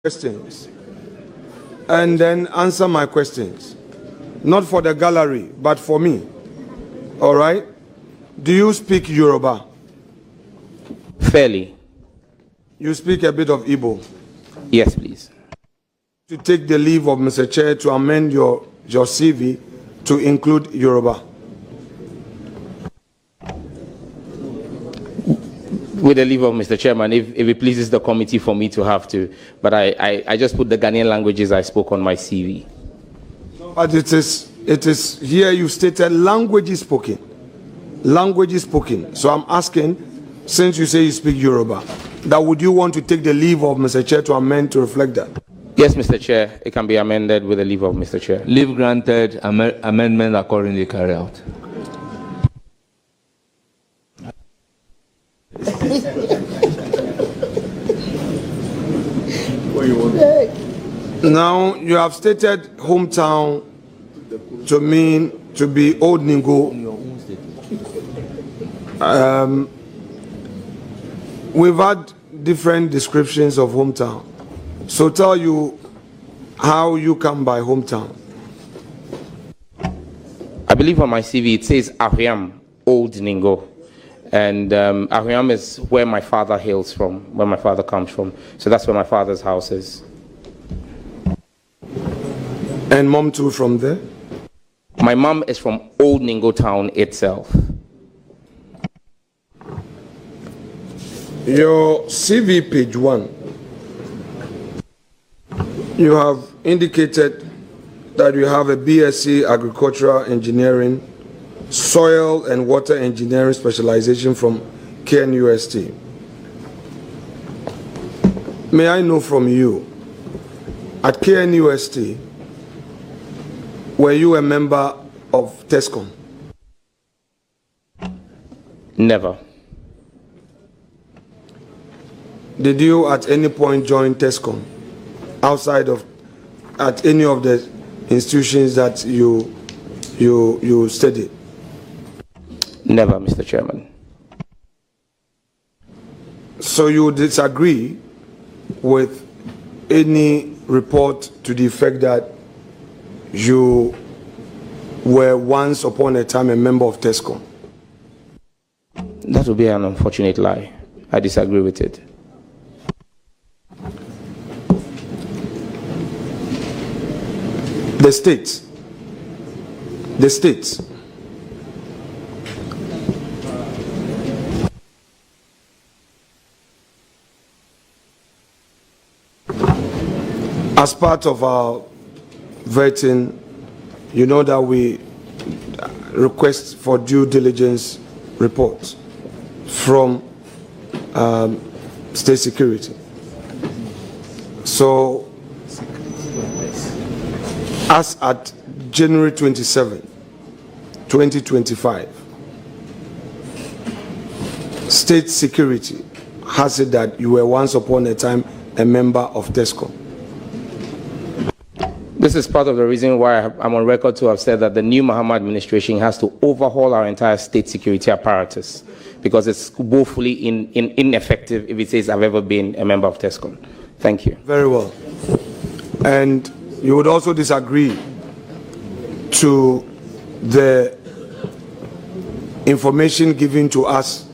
questions and then answer my questions. Not for the gallery, but for me. All right? Do you speak Yoruba? Fairly. You speak a bit of Igbo? Yes, please. To take the leave of Mr. Chair to amend your CV to include Yoruba. With the leave of Mr. Chairman, if it pleases the committee for me to have to, but I just put the Ghanaian languages I spoke on my CV. But it is here you stated languages spoken. Languages spoken. So I'm asking, since you say you speak Yoruba, that would you want to take the leave of Mr. Chair to amend to reflect that? Yes, Mr. Chair, it can be amended with the leave of Mr. Chair. Leave granted, amendment accordingly carried out. Now, you have stated hometown to mean to be Old Ningo. We've had different descriptions of hometown. So tell you how you come by hometown. I believe on my CV it says Ahiam, Old Ningo. And Ahiam is where my father hails from, where my father comes from. So that's where my father's house is. And mom too from there? My mom is from Old Ningo town itself. Your CV page 1, you have indicated that you have a BSc Agricultural Engineering, Soil and Water Engineering specialization from KNUST. May I know from you, at KNUST, were you a member of TESCOM? Never. Did you at any point join TESCOM outside of, at any of the institutions that you studied? Never, Mr. Chairman. So you disagree with any report to the effect that you were once upon a time a member of TESCOM? That would be an unfortunate lie. I disagree with it. The states. As part of our vetting, you know that we request for due diligence reports from state security. So, as at January 27, 2025, state security has said that you were once upon a time a member of TESCOM. This is part of the reason why I'm on record to have said that the new Mahama administration has to overhaul our entire state security apparatus because it's woefully ineffective if it says I've ever been a member of TESCOM. Thank you. Very well. And you would also disagree to the information given to us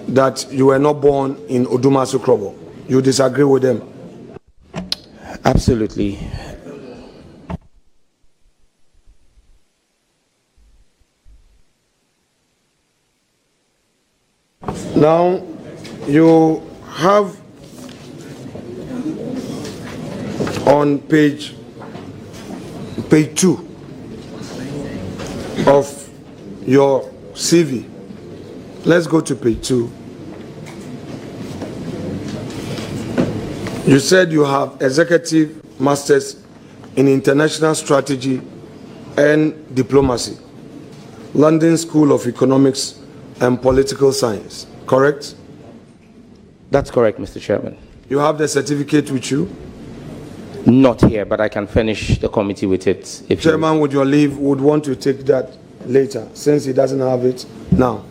that you were not born in Odumasu Krobo. You disagree with them? Absolutely. Now, you have on page 2 of your CV. Let's go to page 2. You said you have executive masters in international strategy and diplomacy, London School of Economics and Political Science, correct? That's correct, Mr. Chairman. You have the certificate with you? Not here, but I can furnish the committee with it. If Chairman, with your leave, would want to take that later, since he doesn't have it now.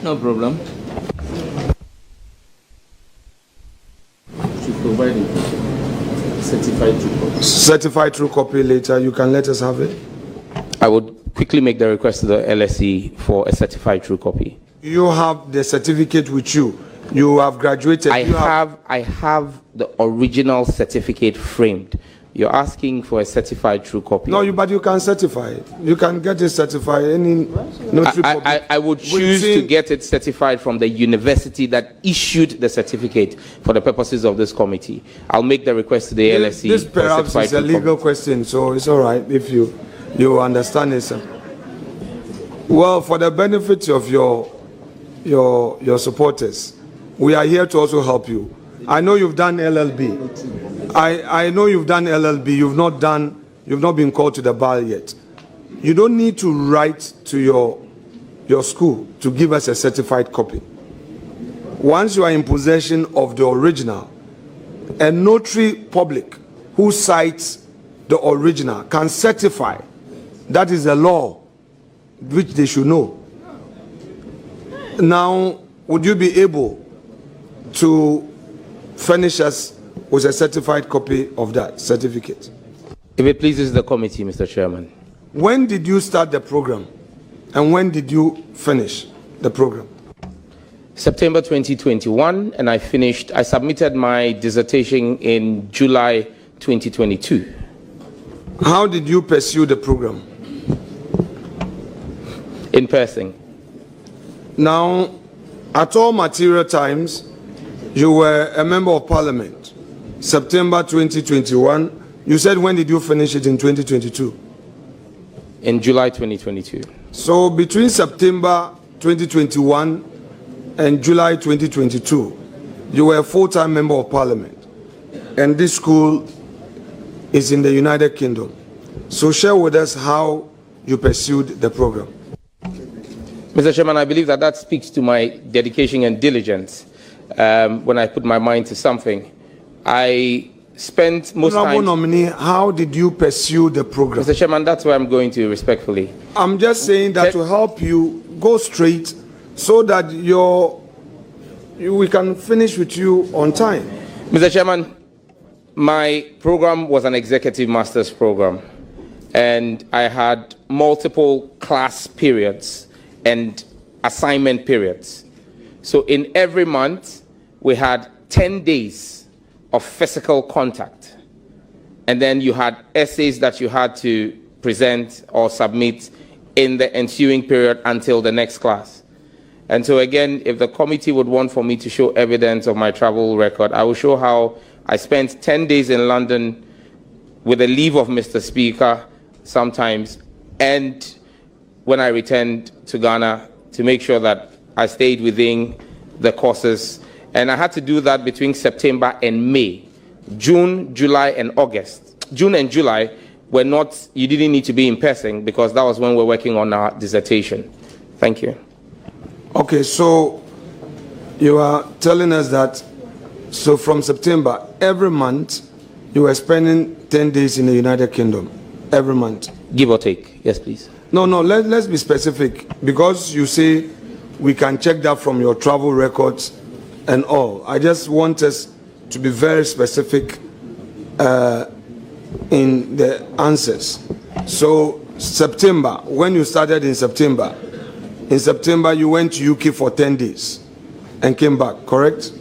No problem. Should provide it. Certified true copy. Certified true copy later. You can let us have it. I would quickly make the request to the LSE for a certified true copy. You have the certificate with you. You have graduated. I have the original certificate framed. You're asking for a certified true copy. No, but you can certify it. You can get it certified. Any notary public. I would choose to get it certified from the university that issued the certificate for the purposes of this committee. I'll make the request to the LSE. This perhaps is a legal question, so it's all right if you understand it, sir. Well, for the benefit of your supporters, we are here to also help you. I know you've done LLB. I know you've done LLB. You've not been called to the bar yet. You don't need to write to your school to give us a certified copy. Once you are in possession of the original, a notary public who cites the original can certify. That is the law, which they should know. Now, would you be able to furnish us with a certified copy of that certificate? If it pleases the committee, Mr. Chairman. When did you start the program? And when did you finish the program? September 2021, and I submitted my dissertation in July 2022. How did you pursue the program? In person. Now, at all material times, you were a member of parliament. September 2021. You said, when did you finish it in 2022? In July 2022. So between September 2021 and July 2022, you were a full-time member of parliament. And this school is in the United Kingdom. So share with us how you pursued the program. Mr. Chairman, I believe that speaks to my dedication and diligence. When I put my mind to something, I spent most time. Nominee, how did you pursue the program? Mr. Chairman, that's where I'm going to respectfully. I'm just saying that to help you go straight so that we can finish with you on time. Mr. Chairman, my program was an executive master's program, and I had multiple class periods and assignment periods. So in every month, we had 10 days of physical contact. And then you had essays that you had to present or submit in the ensuing period until the next class. And so again, if the committee would want for me to show evidence of my travel record, I will show how I spent 10 days in London with the leave of Mr. Speaker sometimes, and when I returned to Ghana to make sure that I stayed within the courses. And I had to do that between September and May. June, July, and August. June and July were not, you didn't need to be in person because that was when we're working on our dissertation. Thank you. Okay, so you are telling us that, so from September, every month, you were spending 10 days in the United Kingdom, every month. Give or take, yes, please. No, let's be specific, because you say we can check that from your travel records and all. I just want us to be very specific in the answers. So September, when you started in September you went to UK for 10 days and came back, correct?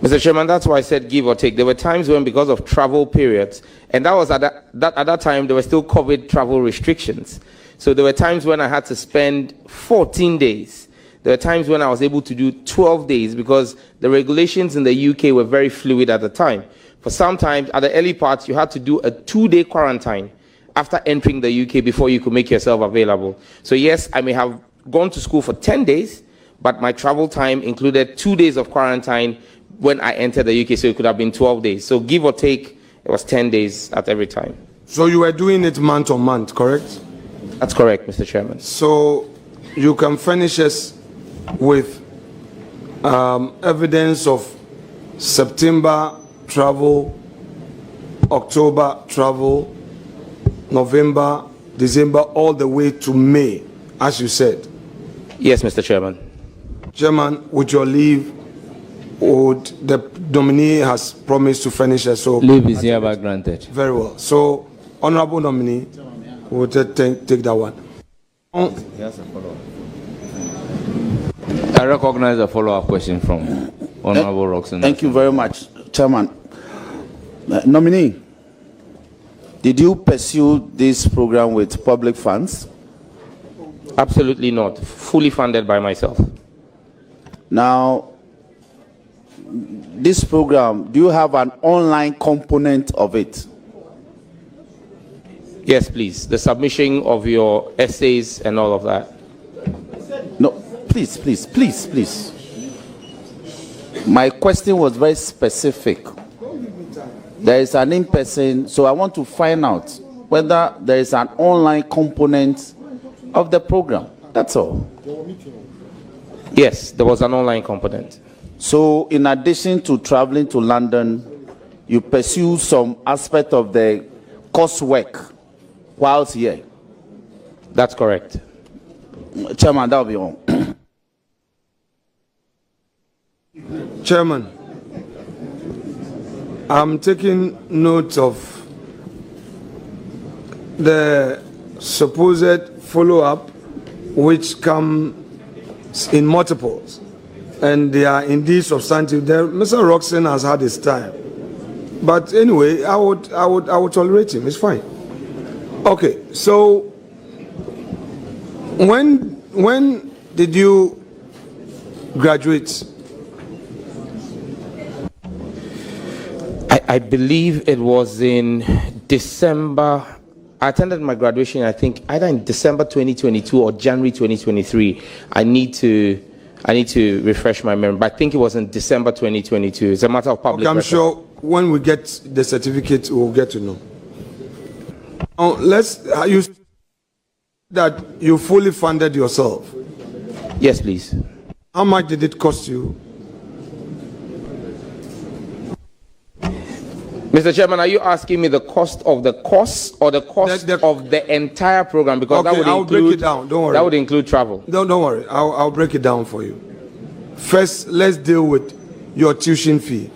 Mr. Chairman, that's why I said give or take. There were times when, because of travel periods, and that was at that time, there were still COVID travel restrictions. So there were times when I had to spend 14 days. There were times when I was able to do 12 days because the regulations in the UK were very fluid at the time. For some times, at the early parts, you had to do a 2-day quarantine after entering the UK before you could make yourself available. So yes, I may have gone to school for 10 days, but my travel time included 2 days of quarantine when I entered the UK, so it could have been 12 days. So give or take, it was 10 days at every time. So you were doing it month on month, correct? That's correct, Mr. Chairman. So you can furnish us with evidence of September travel, October travel, November, December, all the way to May, as you said. Yes, Mr. Chairman. Chairman, with your leave, the nominee has promised to furnish us. So Leave is hereby granted. very well. So, honorable nominee, we'll take that one. I recognize a follow-up question from Honorable Roxanne. Thank you very much, Chairman. Nominee, did you pursue this program with public funds? Absolutely not. Fully funded by myself. Now, this program, do you have an online component of it? Yes, please. The submission of your essays and all of that. No, please. My question was very specific. There is an in-person, so I want to find out whether there is an online component of the program. That's all. Yes, there was an online component. So in addition to traveling to London, you pursue some aspect of the coursework whilst here. That's correct. Chairman, that will be wrong. Chairman, I'm taking note of the supposed follow-up which come in multiples, and they are indeed substantive. Mr. Roxanne has had his time, but anyway, I would tolerate him. It's fine. Okay, so when did you graduate? I believe it was in December. I attended my graduation, I think, either in December 2022 or January 2023. I need to refresh my memory, but I think it was in December 2022. It's a matter of public record. I'm sure when we get the certificate, we'll get to know. Now, you that you fully funded yourself. Yes, please. How much did it cost you? Mr. Chairman, are you asking me the cost of the course or the cost of the entire program? Because Okay, that would I'll include, break it down. Don't worry. That would include travel. Don't worry. I'll break it down for you. First, let's deal with your tuition fee.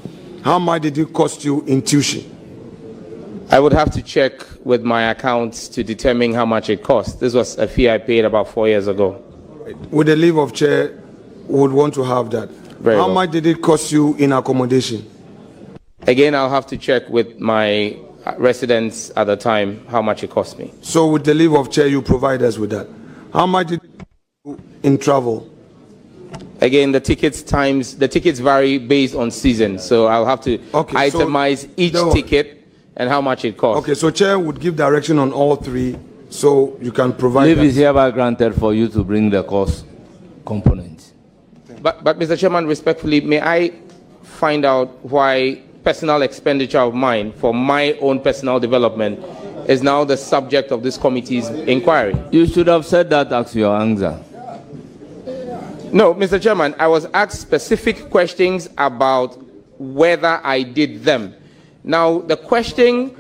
How much did it cost you in tuition? I would have to check with my accounts to determine how much it cost. This was a fee I paid about 4 years ago. With the leave of chair, would want to have that. Very How well. much did it cost you in accommodation? Again, I'll have to check with my residents at the time how much it cost me. So with the leave of chair, you provide us with that. How much did it cost you in travel? Again, the tickets vary based on season, so I'll have to Okay, so itemize each don't- ticket and how much it costs. Okay, so chair would give direction on all three, so you can provide Leave that. is hereby granted for you to bring the cost component. But Mr. Chairman, respectfully, may I find out why personal expenditure of mine for my own personal development is now the subject of this committee's inquiry? You should have said that as your answer. No, Mr. Chairman, I was asked specific questions about whether I did them. Now, the question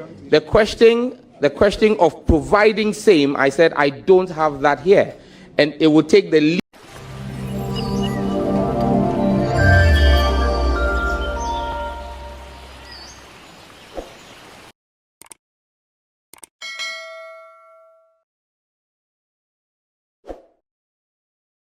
of providing same, I said I don't have that here, and it would take the